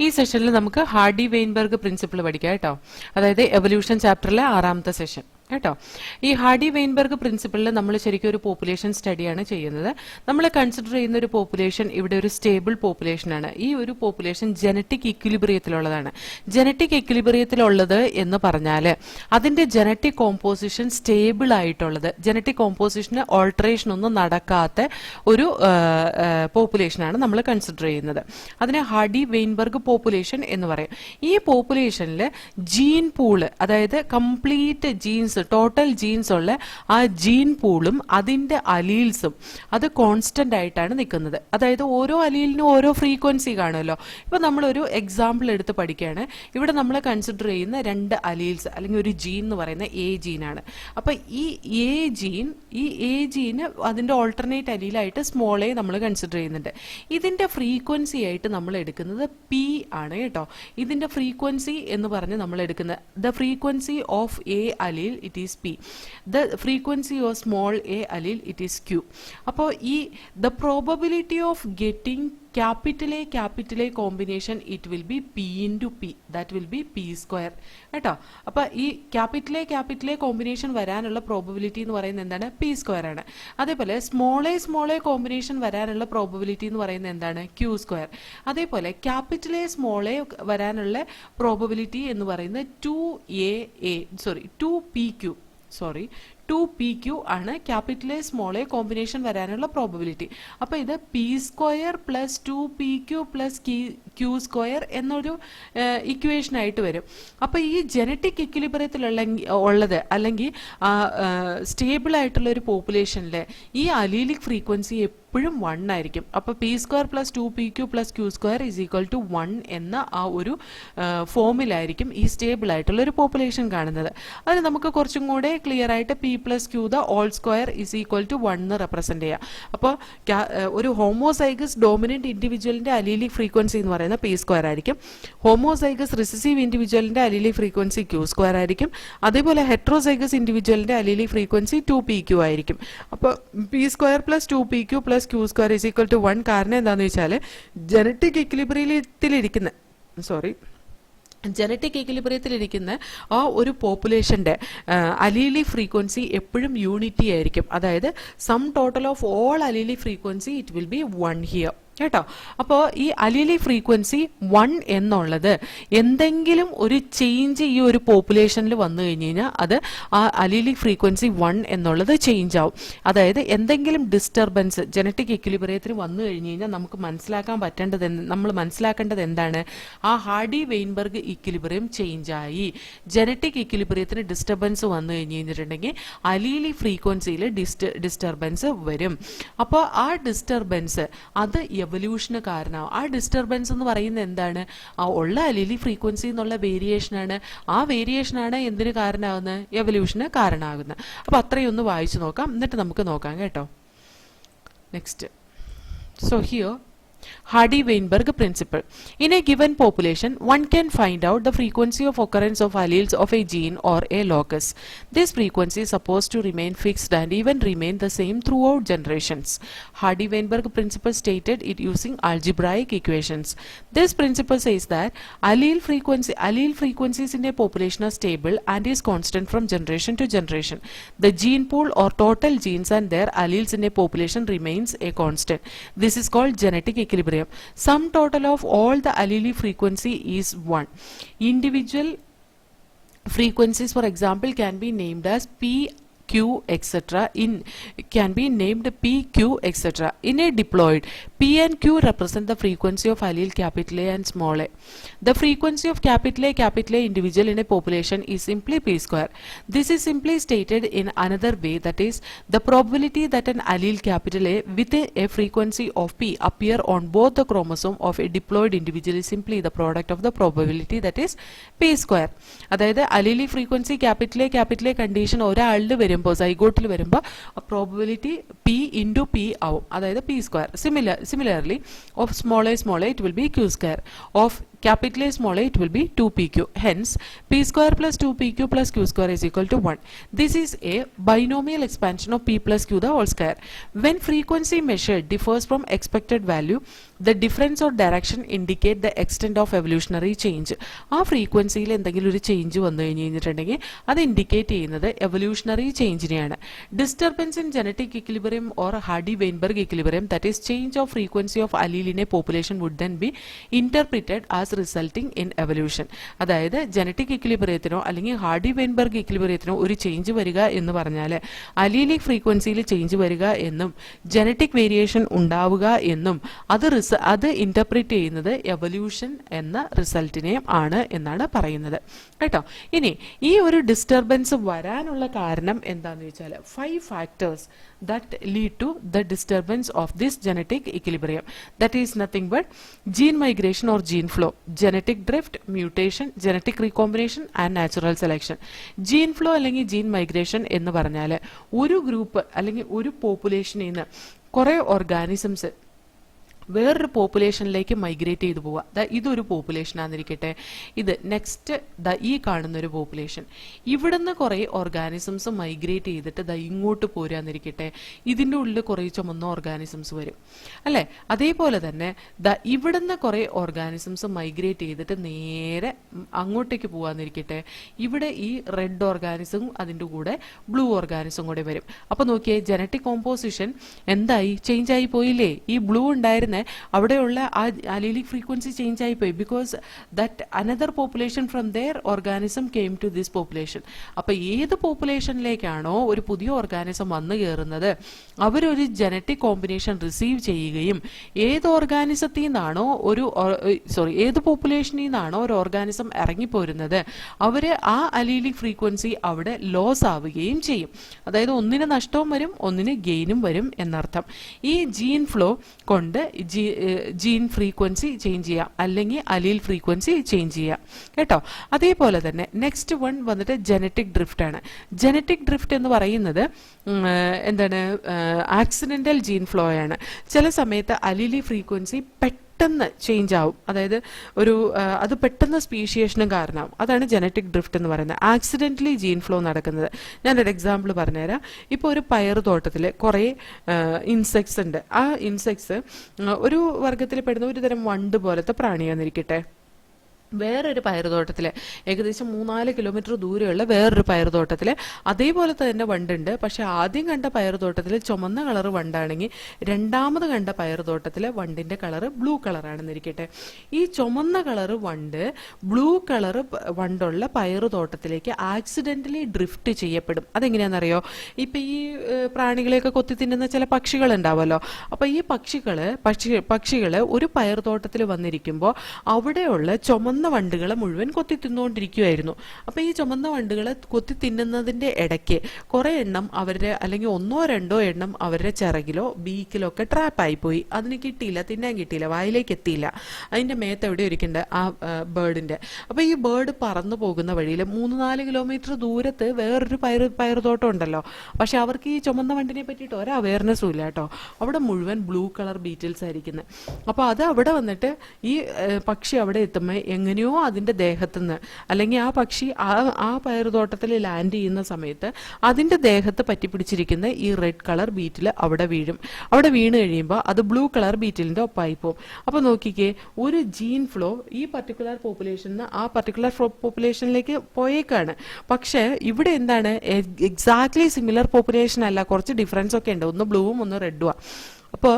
ഈ സെഷനിൽ നമുക്ക് ഹാർഡി വെയിൻബർഗ് പ്രിൻസിപ്പിൾ പഠിക്കാം കേട്ടോ. അതായത് എവല്യൂഷൻ ചാപ്റ്ററിലെ 6ാമത്തെ സെഷൻ കേട്ടോ. ഈ ഹാർഡി വെയിൻബർഗ് പ്രിൻസിപ്പിളിൽ നമ്മൾ ശരിക്കും ഒരു പോപ്പുലേഷൻ സ്റ്റഡിയാണ് ചെയ്യുന്നത്. നമ്മൾ കൺസിഡർ ചെയ്യുന്ന ഒരു പോപ്പുലേഷൻ ഇവിടെ ഒരു സ്റ്റേബിൾ പോപ്പുലേഷനാണ്. ഈ ഒരു പോപ്പുലേഷൻ ജനറ്റിക് ഇക്വിലിബ്രിയത്തിലുള്ളതാണ്. ജനറ്റിക് ഇക്വിലിബ്രിയത്തിലുള്ളത് എന്ന് പറഞ്ഞാൽ അതിന്റെ ജനറ്റിക് കോമ്പോസിഷൻ സ്റ്റേബിൾ ആയിട്ടുള്ളത്, ജനറ്റിക് കോമ്പോസിഷന് ഓൾട്ടറേഷൻ ഒന്നും നടക്കാത്ത ഒരു പോപ്പുലേഷനാണ് നമ്മൾ കൺസിഡർ ചെയ്യുന്നത്. അതിനെ ഹാർഡി വെയിൻബർഗ് പോപ്പുലേഷൻ എന്ന് പറയും. ഈ പോപ്പുലേഷനിൽ ജീൻ പൂള്, അതായത് കംപ്ലീറ്റ് ജീൻസ്, ടോട്ടൽ ജീൻസ് ഉള്ള ആ ജീൻ പൂളും അതിന്റെ അലീൽസും അത് കോൺസ്റ്റന്റ് ആയിട്ടാണ് നിൽക്കുന്നത്. അതായത് ഓരോ അലീലിനും ഓരോ ഫ്രീക്വൻസി കാണുമല്ലോ. ഇപ്പൊ നമ്മളൊരു എക്സാമ്പിൾ എടുത്ത് പഠിക്കുകയാണ്. ഇവിടെ നമ്മൾ കൺസിഡർ ചെയ്യുന്ന 2 അലീൽസ് അല്ലെങ്കിൽ ഒരു ജീൻ എന്ന് പറയുന്ന എ ജീനാണ്. അപ്പൊ ഈ എ ജീന് അതിന്റെ ഓൾട്ടർനേറ്റ് അലീലായിട്ട് സ്മോൾ എ നമ്മൾ കൺസിഡർ ചെയ്യുന്നുണ്ട്. ഇതിന്റെ ഫ്രീക്വൻസി ആയിട്ട് നമ്മൾ എടുക്കുന്നത് പി ആണ് കേട്ടോ. ഇതിന്റെ ഫ്രീക്വൻസി എന്ന് പറഞ്ഞ് നമ്മൾ എടുക്കുന്നത് the frequency of A അലീൽ it is P. The frequency of small a allele it is Q. അപ്പോൾ the probability of getting capital A combination it will be P into P. That will be P square. കേട്ടോ. അപ്പോൾ ഈ capital A combination വരാനുള്ള probability എന്ന് പറയുന്നത് എന്താണ്? P square ആണ്. അതേപോലെ സ്മോൾ എ കോമ്പിനേഷൻ വരാനുള്ള പ്രോബബിലിറ്റി എന്ന് പറയുന്നത് എന്താണ്? Q square. അതേപോലെ ക്യാപിറ്റൽ എ സ്മോൾ എ വരാനുള്ള പ്രോബബിലിറ്റി എന്ന് പറയുന്നത് 2PQ ആണ് capital A small A combination വരാനുള്ള പ്രോബബിലിറ്റി. അപ്പൊ ഇത് P square plus 2PQ plus Q square എന്നൊരു ഇക്വേഷൻ ആയിട്ട് വരും. അപ്പൊ ഈ ജനറ്റിക് ഇക്വിലിബ്രിയത്തിലുള്ളത് അല്ലെങ്കിൽ സ്റ്റേബിൾ ആയിട്ടുള്ള ഒരു പോപ്പുലേഷനിൽ ഈ അലീലിക് ഫ്രീക്വൻസി എപ്പോഴും 1 ആയിരിക്കും. അപ്പൊ P square plus 2PQ plus Q square is equal to 1 എന്ന ആ ഒരു ഫോമിലായിരിക്കും ഈ സ്റ്റേബിൾ ആയിട്ടുള്ള ഒരു പോപ്പുലേഷൻ കാണുന്നത്. അതിന് നമുക്ക് കുറച്ചും കൂടെ ക്ലിയർ ആയിട്ട് P plus Q the whole square is equal to 1 എന്ന് റെപ്രസെന്റ് ചെയ്യാം. അപ്പോൾ ഒരു ഹോമോസൈഗസ് ഡോമിനന്റ് ഇൻഡിവിജ്വലിന്റെ അലീലിക് ഫ്രീക്വൻസി എന്ന് പറയുന്നത് പി സ്ക്വയർ ആയിരിക്കും. ഹോമോസൈഗസ് റിസസീവ് ഇൻഡിവിജ്വലിന്റെ അലീലിക് ഫ്രീക്വൻസി ക്യൂ സ്ക്വയർ ആയിരിക്കും. അതേപോലെ ഹെട്രോസൈഗസ് ഇൻഡിവിജ്വലിന്റെ അലീലിക് ഫ്രീക്വൻസി 2PQ ആയിരിക്കും. അപ്പോൾ P square plus 2PQ plus Q square is equal to 1. കാരണം എന്താണെന്ന് വെച്ചാൽ ജനറ്റിക് ഇക്വിലിബ്രിയത്തിലിരിക്കുന്ന ആ ഒരു പോപ്പുലേഷന്റെ അലീലി ഫ്രീക്വൻസി എപ്പോഴും യൂണിറ്റി ആയിരിക്കും. അതായത് sum total of all allele frequency it will be 1 here കേട്ടോ. അപ്പോൾ ഈ അലീലി ഫ്രീക്വൻസി 1 എന്നുള്ളത് എന്തെങ്കിലും ഒരു ചേഞ്ച് ഈ ഒരു പോപ്പുലേഷനിൽ വന്നു കഴിഞ്ഞ് കഴിഞ്ഞാൽ അത് ആ അലീലി ഫ്രീക്വൻസി 1 എന്നുള്ളത് ചേഞ്ച് ആവും. അതായത് എന്തെങ്കിലും ഡിസ്റ്റർബൻസ് ജനറ്റിക് ഇക്വിലിബ്രിയത്തിന് വന്നു കഴിഞ്ഞ് കഴിഞ്ഞാൽ നമ്മൾ മനസ്സിലാക്കേണ്ടത് എന്താണ്? ആ ഹാർഡി വെയിൻബർഗ് ഇക്വിലിബ്രിയം ചേഞ്ച് ആയി. ജനറ്റിക് ഇക്വിലിബ്രിയത്തിന് ഡിസ്റ്റർബൻസ് വന്നു കഴിഞ്ഞ് കഴിഞ്ഞിട്ടുണ്ടെങ്കിൽ അലീലി ഫ്രീക്വൻസിയിൽ ഡിസ്റ്റർബൻസ് വരും. അപ്പോൾ ആ ഡിസ്റ്റർബൻസ് അത് എവല്യൂഷന് കാരണമാവും. ആ ഡിസ്റ്റർബൻസ് എന്ന് പറയുന്നത് എന്താണ്? ആ ഉള്ള അലീലി ഫ്രീക്വൻസി എന്നുള്ള വേരിയേഷനാണ്. ആ വേരിയേഷനാണ് എന്തിന് കാരണമാകുന്നത്? എവല്യൂഷന് കാരണമാകുന്നത്. അപ്പൊ അത്രയും ഒന്ന് വായിച്ചു നോക്കാം, എന്നിട്ട് നമുക്ക് നോക്കാം കേട്ടോ. Next. So here Hardy-Weinberg principle. In a given population, one can find out the frequency of occurrence of alleles of a gene or a locus. This frequency is supposed to remain fixed and even remain the same throughout generations. Hardy-Weinberg principle stated it using algebraic equations. This principle says that allele frequencies in a population are stable and is constant from generation to generation. The gene pool or total genes and their alleles in a population remains a constant. This is called genetic equilibrium. Sum total of all the allele frequency is 1. Individual frequencies, for example, can be named as P, Q, etc. Can be named P, Q, etc. In a diploid, P and Q represent the frequency of allele capital A and small a. The frequency of capital A individual in a population is simply P square. This is simply stated in another way, that is, the probability that an allele capital A with a frequency of P appear on both the chromosome of a diploid individual is simply the product of the probability, that is P square. അതായത് അലീലി frequency capital A condition ഒരാളുടെ വരുമ്പോൾ സൈഗോട്ടിൽ വരുമ്പോൾ probability P into P ആവും, അതായത് P square. Similarly, of small a it will be Q square. Of capital A small a, it will be 2pq. Hence p square plus 2pq plus q square is equal to 1. This is a binomial expansion of p plus q the whole square. When frequency measured differs from expected value, the difference or direction indicate the extent of evolutionary change. ആ ഫ്രീക്വൻസിയിൽ എന്തെങ്കിലും ഒരു change വന്നു കഴിഞ്ഞിട്ടുണ്ടെങ്കിൽ അത് indicate ചെയ്യുന്നത് evolutionary ചേഞ്ചിനെയാണ്. Disturbance in genetic equilibrium or Hardy Weinberg equilibrium, that is change of frequency of allele in a population would then be interpreted as resulting in evolution. അതായത് ജനറ്റിക് ഇക്വിലിബ്രിയത്തിനോ അല്ലെങ്കിൽ ഹാർഡി-വെയിൻബർഗ് ഇക്വിലിബ്രിയത്തിനോ ഒരു ചേഞ്ച് വരിക എന്ന് പറഞ്ഞാൽ അലീലിക് ഫ്രീക്വൻസിയിൽ ചേഞ്ച് വരിക എന്നും ജനറ്റിക് വേരിയേഷൻ ഉണ്ടാവുക എന്നും അത് ഇന്റർപ്രിറ്റ് ചെയ്യുന്നത് എവല്യൂഷൻ എന്ന റിസൾട്ടിനെയും ആണ് എന്നാണ് പറയുന്നത് കേട്ടോ. ഇനി ഈ ഒരു ഡിസ്റ്റർബൻസ് വരാനുള്ള കാരണം എന്താന്ന് വെച്ചാൽ 5 factors that lead to the disturbance of this genetic equilibrium. That is nothing but gene migration or gene flow, genetic drift, mutation, genetic recombination and natural selection. Gene flow അല്ലെങ്കിൽ gene migration എന്ന് പറഞ്ഞാൽ ഒരു group അല്ലെങ്കിൽ ഒരു പോപ്പുലേഷനിൽ നിന്ന് കുറേ organisms വേറൊരു പോപ്പുലേഷനിലേക്ക് migrate ചെയ്തു പോവുക. ഇതൊരു പോപ്പുലേഷൻ ആണെന്നിരിക്കട്ടെ, ഇത് നെക്സ്റ്റ് ഈ കാണുന്നൊരു പോപ്പുലേഷൻ, ഇവിടുന്ന് കുറേ ഓർഗാനിസംസ് മൈഗ്രേറ്റ് ചെയ്തിട്ട് ഇങ്ങോട്ട് പോരാന്നിരിക്കട്ടെ, ഇതിൻ്റെ ഉള്ളിൽ കുറേ ചുമന്ന ഓർഗാനിസംസ് വരും അല്ലേ. അതേപോലെ തന്നെ ഇവിടുന്ന് കുറേ ഓർഗാനിസംസ് മൈഗ്രേറ്റ് ചെയ്തിട്ട് നേരെ അങ്ങോട്ടേക്ക് പോവാന്നിരിക്കട്ടെ, ഇവിടെ ഈ റെഡ് ഓർഗാനിസം അതിൻ്റെ കൂടെ ബ്ലൂ ഓർഗാനിസം കൂടെ വരും. അപ്പോൾ നോക്കിയേ, ജനറ്റിക് കോമ്പോസിഷൻ എന്തായി, ചേഞ്ച് ആയി പോയില്ലേ. ഈ ബ്ലൂ ഉണ്ടായിരുന്ന അവിടെയുള്ള ആ അലീലിക് ഫ്രീക്വൻസി ചേഞ്ച് ആയിപ്പോയി, because that another population from their organism came to this population. അപ്പൊ ഏത് പോപ്പുലേഷനിലേക്കാണോ ഒരു പുതിയ ഓർഗാനിസം വന്നു കയറുന്നത് അവരൊരു ജനറ്റിക് കോമ്പിനേഷൻ റിസീവ് ചെയ്യുകയും ഏത് ഓർഗാനിസത്തിൽ നിന്നാണോ ഏത് പോപ്പുലേഷനിൽ നിന്നാണോ ഒരു ഓർഗാനിസം ഇറങ്ങിപ്പോരുന്നത് അവര് ആ അലീലിക് ഫ്രീക്വൻസി അവിടെ ലോസ് ആവുകയും ചെയ്യും. അതായത് ഒന്നിന് നഷ്ടവും വരും, ഒന്നിന് ഗെയിനും വരും എന്നർത്ഥം. ഈ ജീൻ ഫ്ലോ കൊണ്ട് ജീൻ ഫ്രീക്വൻസി ചേഞ്ച് ചെയ്യാം അല്ലെങ്കിൽ അലീൽ ഫ്രീക്വൻസി ചേഞ്ച് ചെയ്യാം കേട്ടോ. അതേപോലെ തന്നെ നെക്സ്റ്റ് വൺ വന്നിട്ട് ജനറ്റിക് ഡ്രിഫ്റ്റ് ആണ്. ജനറ്റിക് ഡ്രിഫ്റ്റ് എന്ന് പറയുന്നത് എന്താണ്, ആക്സിഡന്റൽ ജീൻ ഫ്ലോ ആണ്. ചില സമയത്ത് അലീലി ഫ്രീക്വൻസി പെട്ടെന്ന് ചേഞ്ച് ആവും, അതായത് അത് പെട്ടെന്ന് സ്പീഷിയേഷനും കാരണമാവും. അതാണ് ജനറ്റിക് ഡ്രിഫ്റ്റ് എന്ന് പറയുന്നത്, ആക്സിഡന്റലി ജീൻ ഫ്ലോ നടക്കുന്നത്. ഞാനൊരു എക്സാമ്പിൾ പറഞ്ഞുതരാം. ഇപ്പോൾ ഒരു പയർ തോട്ടത്തിൽ കുറേ ഇൻസെക്ട്സ് ഉണ്ട്. ആ ഇൻസെക്ട്സ് ഒരു വർഗത്തിൽ പെടുന്ന ഒരു തരം വണ്ട് പോലത്തെ പ്രാണിയാന്നിരിക്കട്ടെ. വേറൊരു പയറുതോട്ടത്തിൽ ഏകദേശം 3-4 കിലോമീറ്റർ ദൂരെയുള്ള വേറൊരു പയറുതോട്ടത്തിൽ അതേപോലെ തന്നെ വണ്ടുണ്ട്. പക്ഷെ ആദ്യം കണ്ട പയറുതോട്ടത്തിൽ ചുമന്ന കളർ വണ്ടാണെങ്കിൽ രണ്ടാമത് കണ്ട പയറുതോട്ടത്തിൽ വണ്ടിന്റെ കളർ ബ്ലൂ കളറാണെന്നിരിക്കട്ടെ. ഈ ചുമന്ന കളർ വണ്ട് ബ്ലൂ കളർ വണ്ടുള്ള പയറുതോട്ടത്തിലേക്ക് ആക്സിഡന്റലി ഡ്രിഫ്റ്റ് ചെയ്യപ്പെടും. അതെങ്ങനെയാണെന്നറിയോ, ഇപ്പൊ ഈ പ്രാണികളെയൊക്കെ കൊത്തി തിന്നുന്ന ചില പക്ഷികൾ ഉണ്ടാവുമല്ലോ. അപ്പൊ ഈ പക്ഷികള് ഒരു പയറുതോട്ടത്തിൽ വന്നിരിക്കുമ്പോൾ അവിടെയുള്ള ചുമന്ന വണ്ടുകളെ മുഴുവൻ കൊത്തി തിന്നുകൊണ്ടിരിക്കുകയായിരുന്നു. അപ്പൊ ഈ ചുമന്ന വണ്ടുകളെ കൊത്തി തിന്നുന്നതിന്റെ ഇടയ്ക്ക് കുറെ എണ്ണം അവരുടെ അല്ലെങ്കിൽ 1-2 എണ്ണം അവരുടെ ചിറകിലോ ബീക്കിലോ ഒക്കെ ട്രാപ്പ് ആയിപ്പോയി. അതിന് കിട്ടിയില്ല, തിന്നാൻ കിട്ടിയില്ല, വായിലേക്ക് എത്തിയില്ല. അതിന്റെ മേത്ത് എവിടെ ഇരിക്കണ്ട ആ ബേർഡിന്റെ. അപ്പൊ ഈ ബേർഡ് പറന്നു പോകുന്ന വഴിയിൽ 3-4 കിലോമീറ്റർ ദൂരത്ത് വേറൊരു പയറുതോട്ടം ഉണ്ടല്ലോ. പക്ഷെ അവർക്ക് ഈ ചുമന്ന വണ്ടിനെ പറ്റിയിട്ട് ഒരു അവയർനെസ്സും ഇല്ല കേട്ടോ. അവിടെ മുഴുവൻ ബ്ലൂ കളർ ബീറ്റിൽസ് ആയിരിക്കുന്നത്. അപ്പൊ അത് അവിടെ വന്നിട്ട് ഈ പക്ഷി അവിടെ എത്തുമ്പോൾ എങ്ങനെയോ അതിന്റെ ദേഹത്തുനിന്ന് അല്ലെങ്കിൽ ആ പക്ഷി ആ പയറുതോട്ടത്തിൽ ലാൻഡ് ചെയ്യുന്ന സമയത്ത് അതിന്റെ ദേഹത്ത് പറ്റിപ്പിടിച്ചിരിക്കുന്ന ഈ റെഡ് കളർ ബീറ്റിൽ അവിടെ വീഴും. അവിടെ വീണ് കഴിയുമ്പോൾ അത് ബ്ലൂ കളർ ബീറ്റിലിന്റെ ഒപ്പായി പോകും. അപ്പൊ നോക്കിക്കേ, ഒരു ജീൻ ഫ്ലോ ഈ പർട്ടിക്കുലർ പോപ്പുലേഷനിൽ ആ പർട്ടിക്കുലർ പോപ്പുലേഷനിലേക്ക് പോയേക്കാണ്. പക്ഷെ ഇവിടെ എന്താണ്, എക്സാക്ട്ലി സിമിലർ പോപ്പുലേഷൻ അല്ല, കുറച്ച് ഡിഫറൻസ് ഒക്കെ ഉണ്ട്. ഒന്ന് ബ്ലൂവും ഒന്ന് റെഡും. അപ്പോൾ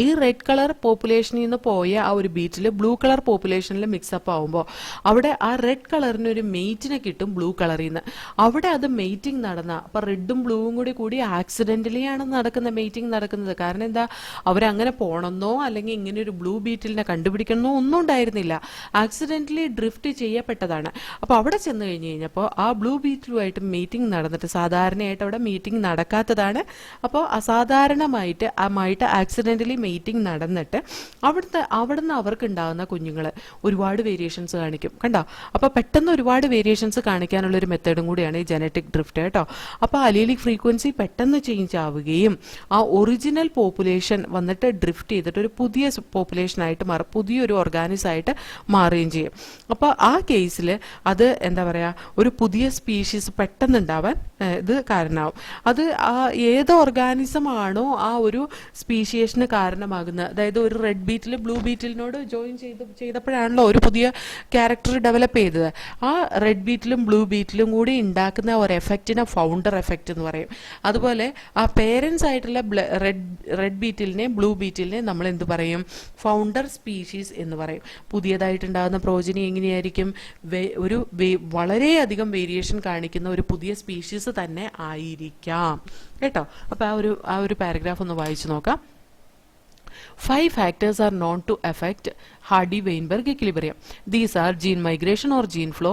ഈ റെഡ് കളർ പോപ്പുലേഷനിൽ നിന്ന് പോയ ആ ഒരു ബീറ്റിൽ ബ്ലൂ കളർ പോപ്പുലേഷനിൽ മിക്സപ്പ് ആവുമ്പോൾ അവിടെ ആ റെഡ് കളറിന് ഒരു മെയ്റ്റിനെ കിട്ടും ബ്ലൂ കളറിൽ നിന്ന്. അവിടെ അത് മെയ്റ്റിംഗ് നടന്ന അപ്പൊ റെഡും ബ്ലൂവും കൂടി ആക്സിഡന്റലി ആണ് മെയ്റ്റിംഗ് നടക്കുന്നത്. കാരണം എന്താ, അവരങ്ങനെ പോണമെന്നോ അല്ലെങ്കിൽ ഇങ്ങനെ ഒരു ബ്ലൂ ബീറ്റിലിനെ കണ്ടുപിടിക്കണമെന്നോ ഒന്നും ഉണ്ടായിരുന്നില്ല. ആക്സിഡന്റലി ഡ്രിഫ്റ്റ് ചെയ്യപ്പെട്ടതാണ്. അപ്പൊ അവിടെ ചെന്ന് കഴിഞ്ഞപ്പോൾ ആ ബ്ലൂ ബീറ്റിലുമായിട്ട് മീറ്റിംഗ് നടന്നിട്ട് സാധാരണയായിട്ട് അവിടെ മീറ്റിംഗ് നടക്കാത്തതാണ്. അപ്പോൾ അസാധാരണമായിട്ട് ആക്സിഡന്റലി മെയ്റ്റിംഗ് നടന്നിട്ട് അവിടുന്ന് അവർക്ക് ഉണ്ടാകുന്ന കുഞ്ഞുങ്ങൾ ഒരുപാട് വേരിയേഷൻസ് കാണിക്കും. കണ്ടോ? അപ്പോൾ പെട്ടെന്ന് ഒരുപാട് വേരിയേഷൻസ് കാണിക്കാനുള്ള ഒരു മെത്തേഡും കൂടിയാണ് ഈ ജനറ്റിക് ഡ്രിഫ്റ്റ് കേട്ടോ. അപ്പോൾ അലീലിക് ഫ്രീക്വൻസി പെട്ടെന്ന് ചേഞ്ച് ആവുകയും ആ ഒറിജിനൽ പോപ്പുലേഷൻ വന്നിട്ട് ഡ്രിഫ്റ്റ് ചെയ്തിട്ട് ഒരു പുതിയ പോപ്പുലേഷനായിട്ട് മാറും, പുതിയൊരു ഓർഗാനിസം ആയിട്ട് മാറുകയും ചെയ്യും. അപ്പോൾ ആ കേസിൽ അത് എന്താ പറയുക, ഒരു പുതിയ സ്പീഷീസ് പെട്ടെന്ന് ഉണ്ടാവാൻ ഇത് കാരണമാവും. അത് ഏത് ഓർഗാനിസം ആണോ ആ ഒരു സ്പീഷിയേഷന് കാരണമാകുന്നത്, അതായത് ഒരു റെഡ് ബീറ്റിൽ ബ്ലൂ ബീറ്റിലിനോട് ജോയിൻ ചെയ്തപ്പോഴാണല്ലോ ഒരു പുതിയ ക്യാരക്ടർ ഡെവലപ്പ് ചെയ്തത്. ആ റെഡ് ബീറ്റിലും ബ്ലൂ ബീറ്റിലും കൂടി ഉണ്ടാക്കുന്ന ഒരു എഫക്റ്റിനെ ഫൗണ്ടർ എഫക്റ്റ് എന്ന് പറയും. അതുപോലെ ആ പേരൻസ് ആയിട്ടുള്ള റെഡ് ബീറ്റിലിനെ ബ്ലൂ ബീറ്റിലിനെ നമ്മൾ എന്ത് പറയും? ഫൗണ്ടർ സ്പീഷീസ് എന്ന് പറയും. പുതിയതായിട്ടുണ്ടാകുന്ന പ്രോജനി എങ്ങനെയായിരിക്കും? ഒരു വളരെയധികം വേരിയേഷൻ കാണിക്കുന്ന ഒരു പുതിയ സ്പീഷീസ് തന്നെ ആയിരിക്കാം കേട്ടോ. അപ്പോൾ ആ ഒരു പാരഗ്രാഫ് ഒന്ന് വായിച്ചു നോക്കാം. 5 factors are known to affect Hardy-Weinberg equilibrium. These are gene migration or gene flow,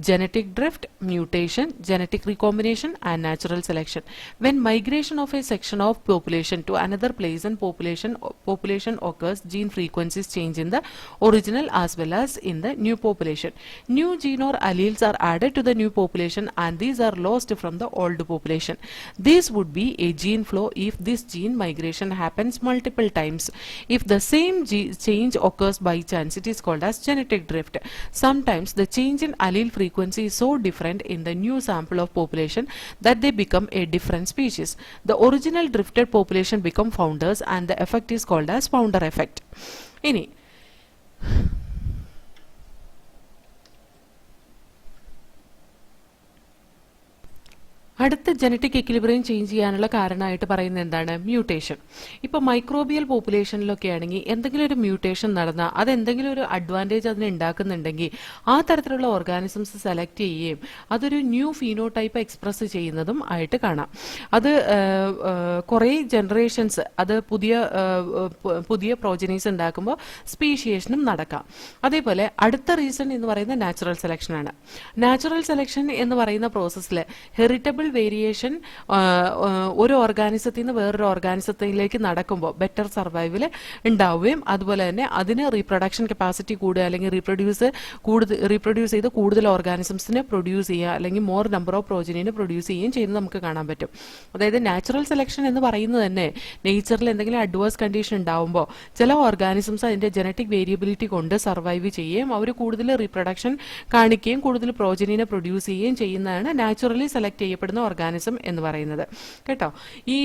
genetic drift, mutation, genetic recombination, and natural selection. When migration of a section of population to another place and population occurs, gene frequencies change in the original as well as in the new population. New gene or alleles are added to the new population and these are lost from the old population. This would be a gene flow if this gene migration happens multiple times. If the same change occurs by chance, it is called as genetic drift. Sometimes the change in allele frequency is so different in the new sample of population that they become a different species. The original drifted population become founders and the effect is called as founder effect. Ini അടുത്ത genetic equilibrium change ചെയ്യാനുള്ള കാരണമായിട്ട് പറയുന്നത് എന്താണ്? Mutation. ഇപ്പോൾ microbial പോപ്പുലേഷനിലൊക്കെ ആണെങ്കിൽ എന്തെങ്കിലും ഒരു mutation നടന്നാൽ അതെന്തെങ്കിലും ഒരു അഡ്വാൻറ്റേജ് അതിന് ഉണ്ടാക്കുന്നുണ്ടെങ്കിൽ ആ തരത്തിലുള്ള ഓർഗാനിസംസ് സെലക്ട് ചെയ്യുകയും അതൊരു ന്യൂ ഫീനോടൈപ്പ് എക്സ്പ്രസ് ചെയ്യുന്നതും ആയിട്ട് കാണാം. അത് കുറേ ജനറേഷൻസ് അത് പുതിയ പ്രോജനീസ് ഉണ്ടാക്കുമ്പോൾ സ്പീഷിയേഷനും നടക്കാം. അതേപോലെ അടുത്ത റീസൺ എന്ന് പറയുന്നത് നാച്ചുറൽ സെലക്ഷൻ ആണ്. നാച്ചുറൽ സെലക്ഷൻ എന്ന് പറയുന്ന പ്രോസസ്സിൽ ഹെറിറ്റബിൾ വേരിയേഷൻ ഒരു ഓർഗാനിസത്തിൽ നിന്ന് വേറൊരു ഓർഗാനിസത്തിലേക്ക് നടക്കുമ്പോൾ ബെറ്റർ സർവൈവൽ ഉണ്ടാവുകയും അതുപോലെ തന്നെ അതിന് റീപ്രൊഡക്ഷൻ കപ്പാസിറ്റി കൂടുക അല്ലെങ്കിൽ റീപ്രൊഡ്യൂസ് ചെയ്ത് കൂടുതൽ ഓർഗാനിസംസിനെ പ്രൊഡ്യൂസ് ചെയ്യുക അല്ലെങ്കിൽ മോർ നമ്പർ ഓഫ് പ്രോജനീനെ പ്രൊഡ്യൂസ് ചെയ്യുകയും ചെയ്യുന്നത് നമുക്ക് കാണാൻ പറ്റും. അതായത് നാച്ചുറൽ സെലക്ഷൻ എന്ന് പറയുന്നത് തന്നെ നേച്ചറിൽ എന്തെങ്കിലും അഡ്വേഴ്സ് കണ്ടീഷൻ ഉണ്ടാവുമ്പോൾ ചില ഓർഗാനിസംസ് അതിന്റെ ജനറ്റിക് വേരിയബിലിറ്റി കൊണ്ട് സർവൈവ് ചെയ്യുകയും അവർ കൂടുതൽ റീപ്രൊഡക്ഷൻ കാണിക്കുകയും കൂടുതൽ പ്രോജനീനെ പ്രൊഡ്യൂസ് ചെയ്യുകയും ചെയ്യുന്നതാണ് നാച്ചുറലി സെലക്ട് ചെയ്യപ്പെടുന്ന ഓർഗാനിസം എന്ന് പറയുന്നത് കേട്ടോ. ഈ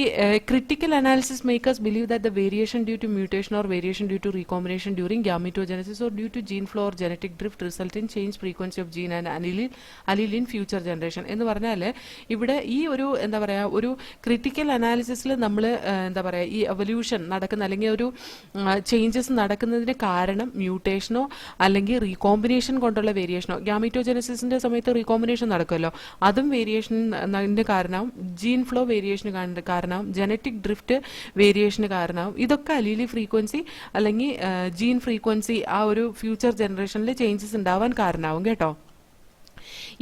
critical analysis makers believe that the variation due to mutation or variation due to recombination during gametogenesis or due to gene flow or genetic drift result in change frequency of gene and allele in future generation എന്ന് പറഞ്ഞാൽ ഇവിടെ ഈ ഒരു എന്താ പറയുക ഒരു critical അനാലിസിസിൽ നമ്മൾ എന്താ പറയുക ഈ എവല്യൂഷൻ നടക്കുന്ന അല്ലെങ്കിൽ ഒരു ചേഞ്ചസ് നടക്കുന്നതിന് കാരണം മ്യൂട്ടേഷനോ അല്ലെങ്കിൽ റീകോമ്പിനേഷൻ കൊണ്ടുള്ള വേരിയേഷനോ ഗാമീറ്റോജനസിസിന്റെ സമയത്ത് റീകോമ്പിനേഷൻ നടക്കുമല്ലോ അതും വേരിയേഷൻ കാരണം ജീൻ ഫ്ലോ വേരിയേഷന് കാരണം ജനറ്റിക് ഡ്രിഫ്റ്റ് വേരിയേഷന് കാരണം ഇതൊക്കെ അലീലി ഫ്രീക്വൻസി അല്ലെങ്കിൽ ജീൻ ഫ്രീക്വൻസി ആ ഒരു ഫ്യൂച്ചർ ജനറേഷനിൽ ചേഞ്ചസ് ഉണ്ടാവാൻ കാരണമാവും കേട്ടോ.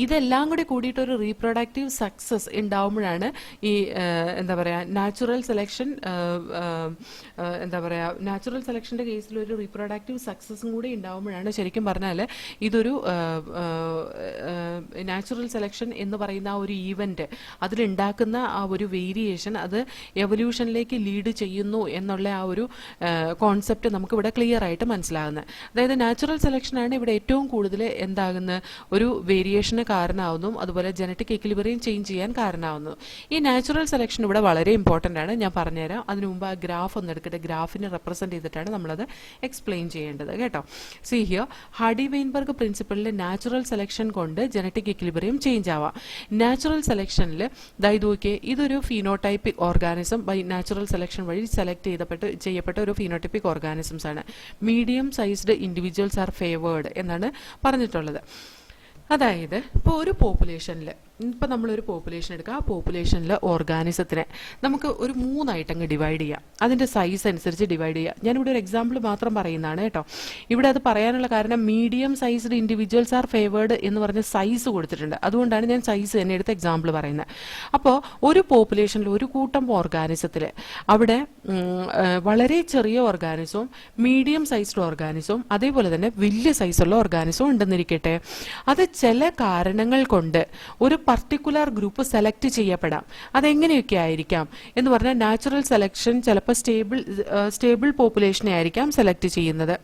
ഇതെല്ലാം കൂടി കൂടിയിട്ട് ഒരു റീപ്രൊഡക്റ്റീവ് സക്സസ് ഉണ്ടാവുമ്പോഴാണ് ഈ എന്താ പറയുക നാച്ചുറൽ സെലക്ഷൻ നാച്ചുറൽ സെലക്ഷൻ്റെ കേസിൽ ഒരു റീപ്രൊഡക്റ്റീവ് സക്സസും കൂടി ഉണ്ടാവുമ്പോഴാണ് ശരിക്കും പറഞ്ഞാൽ ഇതൊരു നാച്ചുറൽ സെലക്ഷൻ എന്ന് പറയുന്ന ആ ഒരു ഈവൻറ്റ് അതിലുണ്ടാക്കുന്ന ആ ഒരു വേരിയേഷൻ അത് എവല്യൂഷനിലേക്ക് ലീഡ് ചെയ്യുന്നു എന്നുള്ള ആ ഒരു കോൺസെപ്റ്റ് നമുക്കിവിടെ ക്ലിയർ ആയിട്ട് മനസ്സിലാകുന്നത്. അതായത് നാച്ചുറൽ സെലക്ഷനാണ് ഇവിടെ ഏറ്റവും കൂടുതൽ എന്താകുന്ന ഒരു വേരിയേഷന് കാരണമാവുന്നു അതുപോലെ ജനറ്റിക് എക്വിലിബ്രിയം ചേഞ്ച് ചെയ്യാൻ കാരണമാവുന്നു. ഈ നാച്ചുറൽ സെലക്ഷൻ ഇവിടെ വളരെ ഇമ്പോർട്ടൻ്റ് ആണ്. ഞാൻ പറഞ്ഞുതരാം. അതിനു മുമ്പ് ആ ഗ്രാഫ് ഒന്ന് എടുക്കട്ടെ. ഗ്രാഫിനെ റെപ്രസെന്റ് ചെയ്തിട്ടാണ് നമ്മളത് എക്സ്പ്ലെയിൻ ചെയ്യേണ്ടത് കേട്ടോ. സി ഹിയർ ഹാർഡി-വെയിൻബർഗ് പ്രിൻസിപ്പിളിൽ നാച്ചുറൽ സെലക്ഷൻ കൊണ്ട് ജനറ്റിക് എക്വിലിബ്രിയം ചേഞ്ച് ആവാം. നാച്ചുറൽ സെലക്ഷനിൽ ഇതൊരു phenotypic organism by natural selection വഴി ചെയ്യപ്പെട്ട ഒരു ഫീനോടൈപ്പിക് ഓർഗാനിസംസ് ആണ്. Medium sized individuals are favoured എന്നാണ് പറഞ്ഞിട്ടുള്ളത്. അതായത് ഇപ്പോൾ ഒരു പോപ്പുലേഷനിൽ ഇപ്പം നമ്മളൊരു പോപ്പുലേഷൻ എടുക്കുക. ആ പോപ്പുലേഷനിൽ ഓർഗാനിസത്തിനെ നമുക്ക് ഒരു 3 അങ്ങ് ഡിവൈഡ് ചെയ്യാം. അതിൻ്റെ സൈസ് അനുസരിച്ച് ഡിവൈഡ് ചെയ്യുക. ഞാനിവിടെ ഒരു എക്സാമ്പിൾ മാത്രം പറയുന്നതാണ് കേട്ടോ. ഇവിടെ അത് പറയാനുള്ള കാരണം medium sized individuals are favoured എന്ന് പറഞ്ഞ സൈസ് കൊടുത്തിട്ടുണ്ട്. അതുകൊണ്ടാണ് ഞാൻ സൈസ് തന്നെ എടുത്ത് എക്സാമ്പിൾ പറയുന്നത്. അപ്പോൾ ഒരു പോപ്പുലേഷനിൽ ഒരു കൂട്ടം ഓർഗാനിസത്തിൽ അവിടെ വളരെ ചെറിയ ഓർഗാനിസവും മീഡിയം സൈസ്ഡ് ഓർഗാനിസവും അതേപോലെ തന്നെ വലിയ സൈസുള്ള ഓർഗാനിസവും ഉണ്ടെന്നിരിക്കട്ടെ. അത് ചില കാരണങ്ങൾ കൊണ്ട് ഒരു പർട്ടിക്കുലർ ഗ്രൂപ്പ് സെലക്ട് ചെയ്യപ്പെടാം. അതെങ്ങനെയൊക്കെ ആയിരിക്കാം എന്ന് പറഞ്ഞാൽ നാച്ചുറൽ സെലക്ഷൻ ചിലപ്പോൾ സ്റ്റേബിൾ പോപ്പുലേഷനെ ആയിരിക്കാം സെലക്ട് ചെയ്യുന്നത്,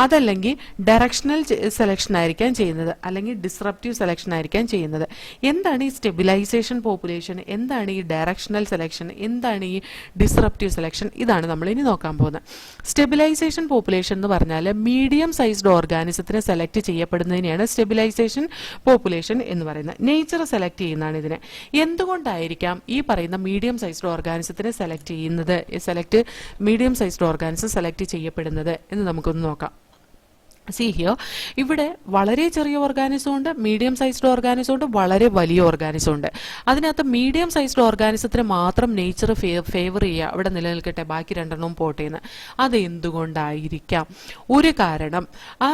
അതല്ലെങ്കിൽ ഡയറക്ഷണൽ സെലക്ഷൻ ആയിരിക്കാം ചെയ്യുന്നത്, അല്ലെങ്കിൽ ഡിസ്റപ്റ്റീവ് സെലക്ഷൻ ആയിരിക്കാം ചെയ്യുന്നത്. എന്താണ് ഈ സ്റ്റെബിലൈസേഷൻ പോപ്പുലേഷൻ, എന്താണ് ഈ ഡയറക്ഷണൽ സെലക്ഷൻ, എന്താണ് ഈ ഡിസ്റപ്റ്റീവ് സെലക്ഷൻ, ഇതാണ് നമ്മൾ ഇനി നോക്കാൻ പോകുന്നത്. സ്റ്റെബിലൈസേഷൻ പോപ്പുലേഷൻ എന്ന് പറഞ്ഞാൽ മീഡിയം സൈസ്ഡ് ഓർഗാനിസത്തിനെ സെലക്ട് ചെയ്യപ്പെടുന്നതിനെയാണ് സ്റ്റെബിലൈസേഷൻ പോപ്പുലേഷൻ എന്ന് പറയുന്നത്. നേച്ചർ സെലക്ട് ചെയ്യുന്നതാണ് ഇതിനെ. എന്തുകൊണ്ടായിരിക്കാം ഈ പറയുന്ന മീഡിയം സൈസ്ഡ് ഓർഗാനിസത്തിനെ മീഡിയം സൈസ്ഡ് ഓർഗാനിസം സെലക്ട് ചെയ്യപ്പെടുന്നത് എന്ന് നമുക്കൊന്ന് നോക്കാം. See here, ഇവിടെ വളരെ ചെറിയ ഓർഗാനിസം ഉണ്ട്, മീഡിയം സൈസ്ഡ് ഓർഗാനിസം ഉണ്ട്, വളരെ വലിയ ഓർഗാനിസം ഉണ്ട്. അതിനകത്ത് മീഡിയം സൈസ്ഡ് ഓർഗാനിസത്തിന് മാത്രം നേച്ചർ ഫേവർ ചെയ്യുക, അവിടെ നിലനിൽക്കട്ടെ, ബാക്കി 2 പോട്ടേന്ന്. അത് എന്തുകൊണ്ടായിരിക്കാം? ഒരു കാരണം ആ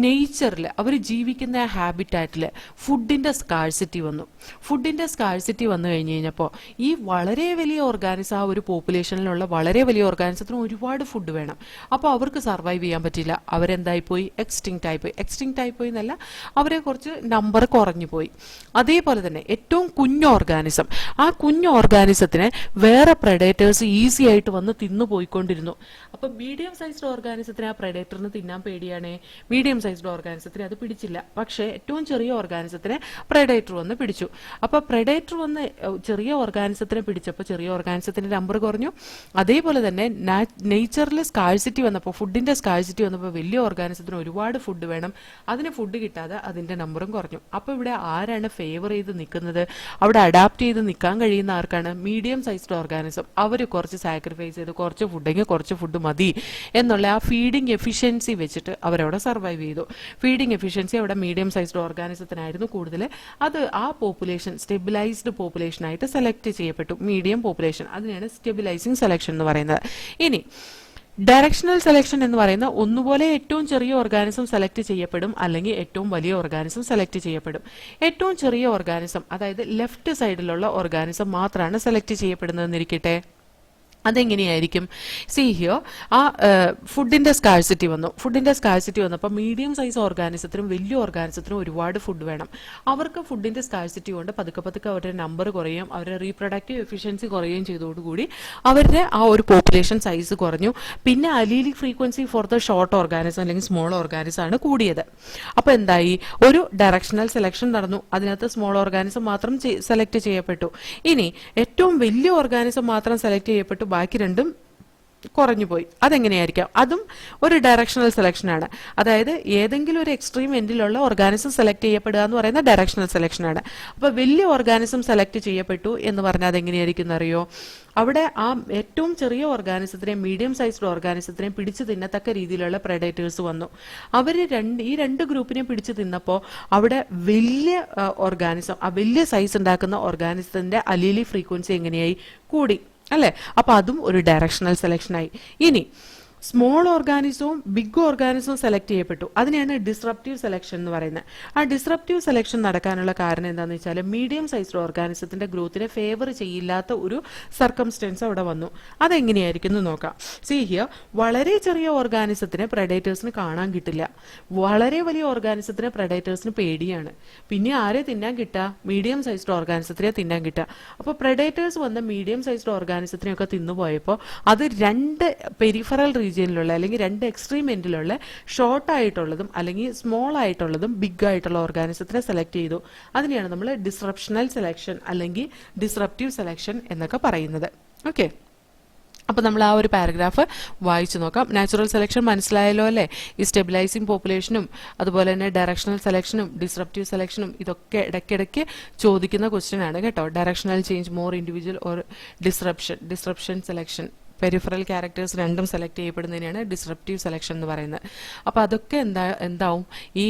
നേച്ചറിൽ അവർ ജീവിക്കുന്ന ഹാബിറ്റാറ്റിൽ ഫുഡിൻ്റെ സ്കാഴ്സിറ്റി വന്നു. ഫുഡിൻ്റെ സ്കാഴ്സിറ്റി വന്നു കഴിഞ്ഞപ്പോൾ ഈ വളരെ വലിയ ഓർഗാനിസം, ആ ഒരു പോപ്പുലേഷനിലുള്ള വളരെ വലിയ ഓർഗാനിസത്തിന് ഒരുപാട് ഫുഡ് വേണം. അപ്പോൾ അവർക്ക് സർവൈവ് ചെയ്യാൻ പറ്റില്ല. അവരെന്തായിപ്പോയി? എക്സ്റ്റിങ്ക്റ്റ് ആയിപ്പോയി എന്നല്ല, അവരെ കുറച്ച് നമ്പർ കുറഞ്ഞു പോയി. അതേപോലെ തന്നെ ഏറ്റവും കുഞ്ഞു ഓർഗാനിസം, ആ കുഞ്ഞു ഓർഗാനിസത്തിനെ വേറെ പ്രെഡേറ്റേഴ്സ് ഈസി ആയിട്ട് വന്ന് തിന്നു പോയിക്കൊണ്ടിരുന്നു. അപ്പൊ മീഡിയം സൈസ്ഡ് ഓർഗാനിസത്തിന് ആ പ്രെഡേറ്ററിന് തിന്നാൻ പേടിയാണ്. മീഡിയം സൈസ്ഡ് ഓർഗാനിസത്തിന് അത് പിടിച്ചില്ല. പക്ഷേ ഏറ്റവും ചെറിയ ഓർഗാനിസത്തിനെ പ്രെഡേറ്റർ വന്ന് പിടിച്ചു. അപ്പൊ പ്രെഡേറ്റർ വന്ന് ചെറിയ ഓർഗാനിസത്തിനെ പിടിച്ചപ്പോൾ ചെറിയ ഓർഗാനിസത്തിന്റെ നമ്പർ കുറഞ്ഞു. അതേപോലെ തന്നെ നേച്ചറിൽ സ്കാഴ്സിറ്റി വന്നപ്പോൾ, ഫുഡിന്റെ സ്കാഴ്സിറ്റി വന്നപ്പോൾ വലിയ ഓർഗാനിസത്തിന് ഒരുപാട് ഫുഡ് വേണം. അതിന് ഫുഡ് കിട്ടാതെ അതിന്റെ നമ്പറും കുറഞ്ഞു. അപ്പോൾ ഇവിടെ ആരാണ് ഫേവർ ചെയ്ത് നിൽക്കുന്നത്? അവിടെ അഡാപ്റ്റ് ചെയ്ത് നിൽക്കാൻ കഴിയുന്ന ആർക്കാണ്? Medium sized organism. അവർ കുറച്ച് സാക്രിഫൈസ് ചെയ്ത് കുറച്ച് ഫുഡെങ്കിൽ കുറച്ച് ഫുഡ് മതി എന്നുള്ള ആ ഫീഡിങ് എഫിഷ്യൻസി വെച്ചിട്ട് അവരവിടെ സർവൈവ് ചെയ്തു. ഫീഡിങ് എഫിഷ്യൻസി അവിടെ മീഡിയം സൈസ്ഡ് ഓർഗാനിസത്തിനായിരുന്നു കൂടുതൽ. അത് ആ പോപ്പുലേഷൻ സ്റ്റെബിലൈസ്ഡ് പോപ്പുലേഷൻ ആയിട്ട് സെലക്ട് ചെയ്യപ്പെട്ടു. മീഡിയം പോപ്പുലേഷൻ, അതിനെയാണ് സ്റ്റെബിലൈസിങ് സെലക്ഷൻ എന്ന് പറയുന്നത്. ഇനി ഡയറക്ഷണൽ സെലക്ഷൻ എന്ന് പറയുന്ന ഒന്നുപോലെ ഏറ്റവും ചെറിയ ഓർഗാനിസം സെലക്ട് ചെയ്യപ്പെടും, അല്ലെങ്കിൽ ഏറ്റവും വലിയ ഓർഗാനിസം സെലക്ട് ചെയ്യപ്പെടും. ഏറ്റവും ചെറിയ ഓർഗാനിസം, അതായത് ലെഫ്റ്റ് സൈഡിലുള്ള ഓർഗാനിസം മാത്രമാണ് സെലക്ട് ചെയ്യപ്പെടുന്നതെന്നിരിക്കട്ടെ. അതെങ്ങനെയായിരിക്കും? സീ ഹിയർ, ആ ഫുഡിന്റെ സ്കാഴ്സിറ്റി വന്നപ്പോൾ മീഡിയം സൈസ് ഓർഗാനിസത്തിനും വലിയ ഓർഗാനിസത്തിനും ഒരുപാട് ഫുഡ് വേണം. അവർക്ക് ഫുഡിന്റെ സ്കാഴ്സിറ്റി കൊണ്ട് പതുക്കെ അവരുടെ നമ്പർ കുറയും, അവരുടെ റീപ്രൊഡക്റ്റീവ് എഫിഷ്യൻസി കുറയുകയും ചെയ്തതോടുകൂടി അവരുടെ ആ ഒരു പോപ്പുലേഷൻ സൈസ് കുറഞ്ഞു. പിന്നെ allelic frequency for the short organism അല്ലെങ്കിൽ സ്മോൾ ഓർഗാനിസം ആണ് കൂടിയത്. അപ്പോൾ എന്തായി? ഒരു ഡയറക്ഷണൽ സെലക്ഷൻ നടന്നു. അതിനകത്ത് സ്മോൾ ഓർഗാനിസം മാത്രം സെലക്ട് ചെയ്യപ്പെട്ടു. ഇനി ഏറ്റവും വലിയ ഓർഗാനിസം മാത്രം സെലക്ട് ചെയ്യപ്പെട്ടു, ബാക്കി 2 കുറഞ്ഞുപോയി. അതെങ്ങനെയായിരിക്കാം? അതും ഒരു ഡയറക്ഷണൽ സെലക്ഷനാണ്. അതായത് ഏതെങ്കിലും ഒരു എക്സ്ട്രീം എൻഡിലുള്ള ഓർഗാനിസം സെലക്ട് ചെയ്യപ്പെടുക എന്ന് പറയുന്ന ഡയറക്ഷണൽ സെലക്ഷനാണ്. അപ്പോൾ വലിയ ഓർഗാനിസം സെലക്ട് ചെയ്യപ്പെട്ടു എന്ന് പറഞ്ഞാൽ അതെങ്ങനെയായിരിക്കും എന്നറിയോ? അവിടെ ആ ഏറ്റവും ചെറിയ ഓർഗാനിസത്തിനെ മീഡിയം സൈസ്ഡ് ഓർഗാനിസത്തിനെ പിടിച്ചു തിന്നത്തക്ക രീതിയിലുള്ള പ്രെഡേറ്റേഴ്സ് വന്നു. അവർ ഈ രണ്ട് ഗ്രൂപ്പിനെ പിടിച്ചു തിന്നപ്പോൾ അവിടെ വലിയ ഓർഗാനിസം, ആ വലിയ സൈസ് ഉണ്ടാക്കുന്ന ഓർഗാനിസത്തിന്റെ അലീലി ഫ്രീക്വൻസി എങ്ങനെയായി? കൂടി അല്ലേ? അപ്പൊ അതും ഒരു ഡയറക്ഷണൽ സെലക്ഷനായി. ഇനി സ്മോൾ ഓർഗാനിസവും ബിഗ് ഓർഗാനിസവും സെലക്ട് ചെയ്യപ്പെട്ടു. അതിനെയാണ് ഡിസ്റപ്റ്റീവ് സെലക്ഷൻ എന്ന് പറയുന്നത്. ആ ഡിസ്റപ്റ്റീവ് സെലക്ഷൻ നടക്കാനുള്ള കാരണം എന്താണെന്ന് വെച്ചാൽ മീഡിയം സൈസ്ഡ് ഓർഗാനിസത്തിന്റെ ഗ്രോത്തിനെ ഫേവർ ചെയ്യില്ലാത്ത ഒരു സർക്കംസ്റ്റൻസ് അവിടെ വന്നു. അതെങ്ങനെയായിരിക്കും എന്ന് നോക്കാം. സീ ഹിയർ, വളരെ ചെറിയ ഓർഗാനിസത്തിനെ പ്രെഡേറ്റേഴ്സിന് കാണാൻ കിട്ടില്ല. വളരെ വലിയ ഓർഗാനിസത്തിനെ പ്രെഡേറ്റേഴ്സിന് പേടിയാണ്. പിന്നെ ആരെ തിന്നാൻ കിട്ടുക? മീഡിയം സൈസ്ഡ് ഓർഗാനിസത്തിനെ തിന്നാൻ കിട്ടുക. അപ്പോൾ പ്രെഡേറ്റേഴ്സ് വന്ന മീഡിയം സൈസ്ഡ് ഓർഗാനിസത്തിനെയൊക്കെ തിന്നുപോയപ്പോൾ അത് 2 പെരിഫറൽ റീജിയനിലുള്ള അല്ലെങ്കിൽ 2 എക്സ്ട്രീം എൻഡിലുള്ള ഷോർട്ട് ആയിട്ടുള്ളതും അല്ലെങ്കിൽ സ്മോൾ ആയിട്ടുള്ളതും ബിഗ് ആയിട്ടുള്ള ഓർഗാനിസത്തിനെ സെലക്ട് ചെയ്തു. അതിനെയാണ് നമ്മൾ ഡിസ്റപ്ഷണൽ സെലക്ഷൻ അല്ലെങ്കിൽ ഡിസ്റപ്റ്റീവ് സെലക്ഷൻ എന്നൊക്കെ പറയുന്നത്. ഓക്കെ, അപ്പോൾ നമ്മൾ ആ ഒരു പാരഗ്രാഫ് വായിച്ചു നോക്കാം. നാച്ചുറൽ സെലക്ഷൻ മനസ്സിലായല്ലോ അല്ലേ? ഈ സ്റ്റെബിലൈസിങ് പോപ്പുലേഷനും അതുപോലെ തന്നെ ഡയറക്ഷണൽ സെലക്ഷനും ഡിസ്റപ്റ്റീവ് സെലക്ഷനും ഇതൊക്കെ ഇടയ്ക്കിടയ്ക്ക് ചോദിക്കുന്ന ക്വസ്റ്റ്യൻ ആണ് കേട്ടോ. Directional change, more individual or disruption selection, peripheral characters രണ്ടും സെലക്ട് ചെയ്യപ്പെടുന്നതിനാണ് ഡിസ്റപ്റ്റീവ് സെലക്ഷൻ എന്ന് പറയുന്നത്. അപ്പോൾ അതൊക്കെ എന്താവും ഈ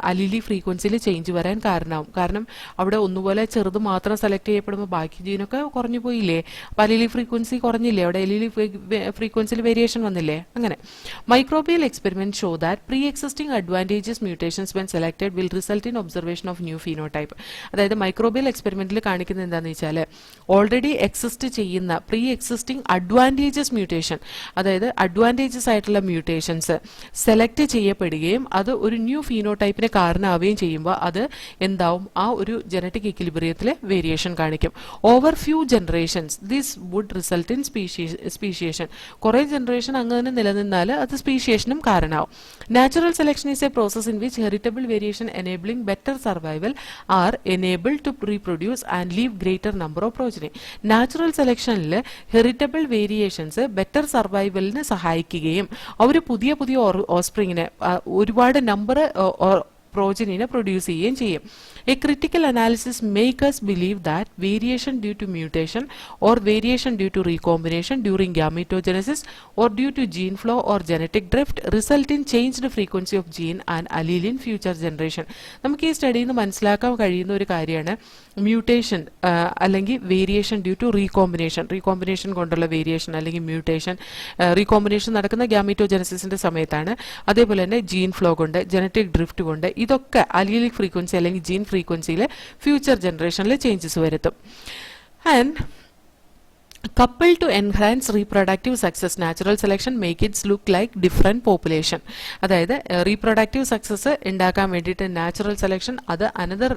അലീലി ഫ്രീക്വൻസിയിൽ ചേഞ്ച് വരാൻ കാരണമാവും. കാരണം അവിടെ ഒന്നുപോലെ ചെറുത് മാത്രം സെലക്ട് ചെയ്യപ്പെടുമ്പോൾ ബാക്കി ജീനൊക്കെ കുറഞ്ഞു പോയില്ലേ, അപ്പോൾ അലീലി ഫ്രീക്വൻസി കുറഞ്ഞില്ലേ, അവിടെ അലീലി ഫ്രീക്വൻസിയിൽ വേരിയേഷൻ വന്നില്ലേ. അങ്ങനെ microbial experiment show that pre existing advantages mutations when selected will result in observation of new phenotype. അതായത് മൈക്രോബിയൽ എക്സ്പെരിമെന്റിൽ കാണിക്കുന്നത് എന്താണെന്ന് വെച്ചാൽ ഓൾറെഡി എക്സിസ്റ്റ് ചെയ്യുന്ന പ്രീ എക്സിസ്റ്റിംഗ് അഡ്വാൻറ്റേജസ് മ്യൂട്ടേഷൻ, അതായത് അഡ്വാൻറ്റേജസ് ആയിട്ടുള്ള മ്യൂട്ടേഷൻസ് സെലക്ട് ചെയ്യപ്പെടുകയും അത് ഒരു ന്യൂ ഫീനോടൈപ്പിന് കാരണമാവുകയും ചെയ്യുമ്പോൾ അത് എന്താവും, ആ ഒരു ജനറ്റിക് ഇക്വിലിബ്രിയത്തിൽ വേരിയേഷൻ കാണിക്കും. Over few generations this would result in speciation. കുറേ ജനറേഷൻ അങ്ങനെ നിലനിന്നാൽ അത് സ്പീഷിയേഷനും കാരണമാവും. Natural selection is a process in which heritable variation enabling better survival are enable to reproduce and leave greater number of progeny. Natural സെലക്ഷനിൽ heritable variations better സർവൈവലിന് സഹായിക്കുകയും അവർ പുതിയ പുതിയ ഓസ്പ്രിങ്ങിനെ ഒരുപാട് നമ്പർ പ്രോജനിനെ പ്രൊഡ്യൂസ് ചെയ്യുകയും ചെയ്യും. A critical analysis makes us believe that variation due to mutation or variation due to recombination during gametogenesis or due to gene flow or genetic drift result in changed frequency of gene and allele in future generation. നമുക്ക് ഈ സ്റ്റഡിയിൽ നിന്ന് മനസ്സിലാക്കാൻ കഴിയുന്ന ഒരു കാര്യമാണ് mutation അല്ലെങ്കിൽ variation due to recombination കൊണ്ടുള്ള variation അല്ലെങ്കിൽ മ്യൂട്ടേഷൻ. റീകോമ്പിനേഷൻ നടക്കുന്ന ഗാമീറ്റോജനസിന്റെ സമയത്താണ്. അതേപോലെ തന്നെ ജീൻ ഫ്ലോ കൊണ്ട്, ജനറ്റിക് ഡ്രിഫ്റ്റ് കൊണ്ട്, ഇതൊക്കെ അലീലിക് ഫ്രീക്വൻസി അല്ലെങ്കിൽ ജീൻ ഫ്രീക്വൻസിയിൽ ഫ്യൂച്ചർ ജനറേഷനിൽ ചേഞ്ചസ് വരുത്തും. And coupled to enhance reproductive success, natural selection make it look like different population. അതായത് റീപ്രൊഡക്റ്റീവ് സക്സസ് ഉണ്ടാക്കാൻ വേണ്ടിയിട്ട് നാച്ചുറൽ സെലക്ഷൻ അത് another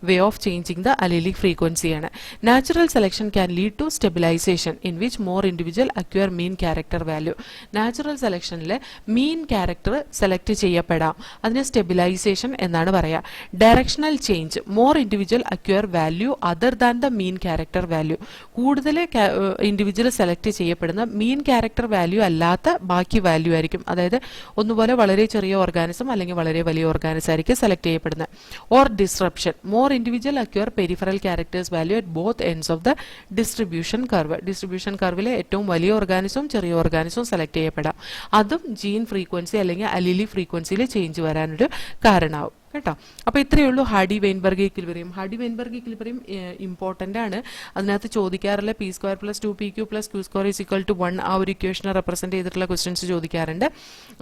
way of changing the അലീലിക് ഫ്രീക്വൻസിയാണ്. Natural selection can lead to stabilisation in which more individual acquire mean character value. Natural സെലക്ഷനിൽ mean character select ചെയ്യപ്പെടാം, അതിന് stabilisation എന്നാണ് പറയുക. Directional change, more individual acquire value other than the mean character value. കൂടുതൽ individual select ചെയ്യപ്പെടുന്ന mean character value അല്ലാത്ത ബാക്കി value ആയിരിക്കും. അതായത് ഒന്നുപോലെ വളരെ ചെറിയ ഓർഗാനിസം അല്ലെങ്കിൽ വളരെ വലിയ ഓർഗാനിസം ആയിരിക്കും സെലക്ട് ചെയ്യപ്പെടുന്നത്. Or disruption, more individual acquire peripheral characters value at both ends of the distribution curve. Distribution കർവിലെ ഏറ്റവും വലിയ ഓർഗാനിസവും ചെറിയ ഓർഗാനിസവും സെലക്ട് ചെയ്യപ്പെടാം. അതും ജീൻ ഫ്രീക്വൻസി അല്ലെങ്കിൽ അലീലി ഫ്രീക്വൻസിയിൽ ചേഞ്ച് വരാനൊരു കാരണമാവും കേട്ടോ. അപ്പോൾ ഇത്രയേ ഉള്ളൂ Hardy Weinberg equilibrium. Hardy Weinberg equilibrium important ആണ്. അതിനകത്ത് ചോദിക്കാറുള്ള P² + 2PQ + Q² = 1 ആ ഒരു ഇക്വേഷനെ റെപ്രസെന്റ് ചെയ്തിട്ടുള്ള ക്വസ്റ്റ്യൻസ് ചോദിക്കാറുണ്ട്.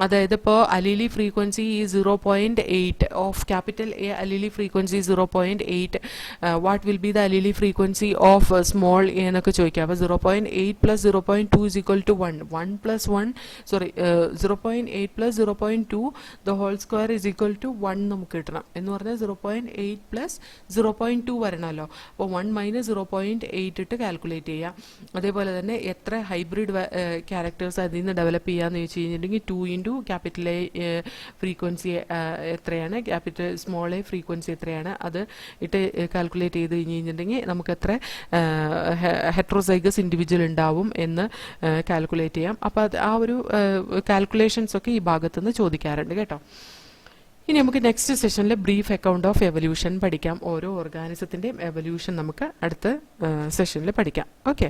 അതായത് ഇപ്പോൾ allele frequency 0.8 of capital A, allele frequency 0.8, what will be the allele frequency of small A എന്നൊക്കെ ചോദിക്കാം. അപ്പോൾ 0.8 + 0.2 = 1. 1 + 1 0.8 + 0.2 the whole square is equal to 1 നമുക്ക് കിട്ടണം എന്ന് പറഞ്ഞാൽ 0.8 + 0.2 വരണമല്ലോ. അപ്പോൾ 1 - 0.8 ഇട്ട് കാൽക്കുലേറ്റ് ചെയ്യാം. അതേപോലെ തന്നെ എത്ര ഹൈബ്രിഡ് ക്യാരക്ടേഴ്സ് അതിൽ നിന്ന് ഡെവലപ്പ് ചെയ്യാന്ന് ചോദിച്ചു കഴിഞ്ഞിട്ടുണ്ടെങ്കിൽ 2 × ക്യാപിറ്റൽ എ ഫ്രീക്വൻസി എത്രയാണ്, ക്യാപിറ്റൽ സ്മോൾ എ ഫ്രീക്വൻസി എത്രയാണ്, അത് ഇട്ട് കാൽക്കുലേറ്റ് ചെയ്ത് കഴിഞ്ഞിട്ടുണ്ടെങ്കിൽ നമുക്ക് എത്ര ഹെട്രോസൈഗസ് ഇൻഡിവിജ്വൽ ഉണ്ടാവും എന്ന് കാൽക്കുലേറ്റ് ചെയ്യാം. അപ്പോൾ അത് ആ ഒരു കാൽക്കുലേഷൻസ് ഒക്കെ ഈ ഭാഗത്തുനിന്ന് ചോദിക്കാറുണ്ട് കേട്ടോ. ഇനി നമുക്ക് നെക്സ്റ്റ് സെഷനിൽ ബ്രീഫ് അക്കൗണ്ട് ഓഫ് എവല്യൂഷൻ പഠിക്കാം. ഓരോ ഓർഗാനിസത്തിൻ്റെയും എവല്യൂഷൻ നമുക്ക് അടുത്ത സെഷനിൽ പഠിക്കാം. ഓക്കെ.